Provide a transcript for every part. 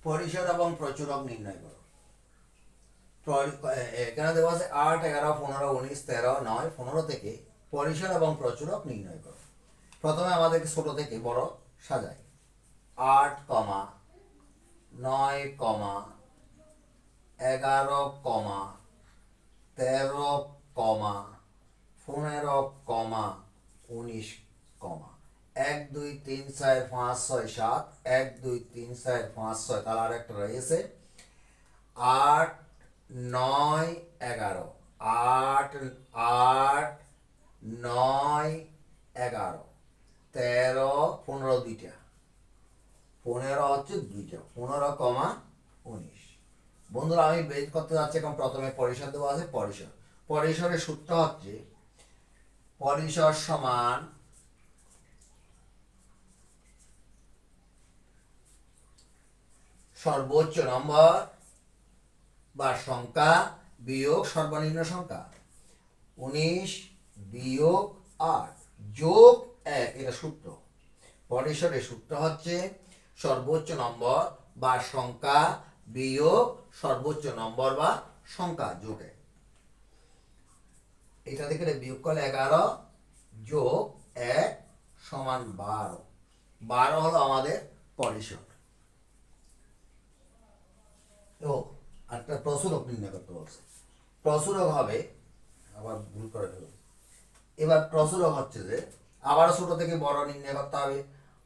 পরিসর এবং প্রচুরক নির্ণয় করো। এখানে দেওয়া আছে 8, 11, 15, 19, 13, 9, 15 থেকে পরিসর এবং প্রচুরক নির্ণয় করো। প্রথমে আমাদেরকে ছোট থেকে বড় সাজাই। 8, 9, 11, 13, 15, 19, 1, 2, 3, 4, 5, 6, 7, 1, 2, 3, 4, 5, 6, তাহলে আর একটা রয়েছে 8, 9, 11, 8, 9, 11, 13, 15 দুইটা, 15 হচ্ছে দুইটা, 15, 19। বন্ধুরা আমি বের করতে যাচ্ছি এখন। প্রথমে পরিসর দেওয়া আছে। পরিসরের সূত্র হচ্ছে পরিসর সমান সর্বোচ্চ নম্বর বা সংখ্যা বিয়োগ সর্বনিম্ন সংখ্যা। 19 বিয়োগ 8 যোগ 1, এটা সূত্র। পরিসরের সূত্র হচ্ছে সর্বোচ্চ নম্বর বা সংখ্যা বিয়োগ সর্বোচ্চ নম্বর বা সংখ্যা যোগ 1। এটা থেকে বিয়োগ করলে 11 যোগ 1 সমান 12। 12 হলো আমাদের পরিসর। তো একটা প্রচুরক নির্ণয় করতে বলছে। প্রচুরক হবে, আবার ভুল করে দেব। এবার প্রচুরক হচ্ছে যে আবার ছোট থেকে বড় নির্ণয় করতে হবে।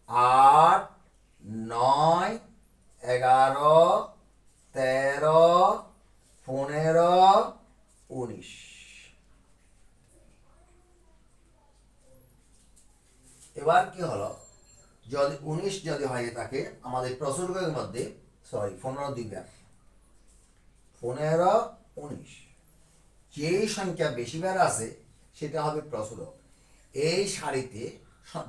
8, 9, 11, 13, 15, 19। এবার কি হলো, যদি 19 যদি হয়ে থাকে আমাদের প্রচুরকের মধ্যে, 15 দিবেন, 15, 19 যেই সংখ্যা বেশি বার আছে সেটা হবে প্রচুরক। এই সারিতে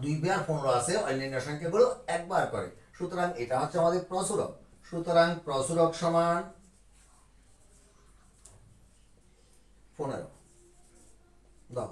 2 বার 15 আছে, অন্যান্য সংখ্যাগুলো একবার করে, সুতরাং এটা হচ্ছে আমাদের প্রচুরক। সুতরাং প্রচুরক সমান 15 দাও।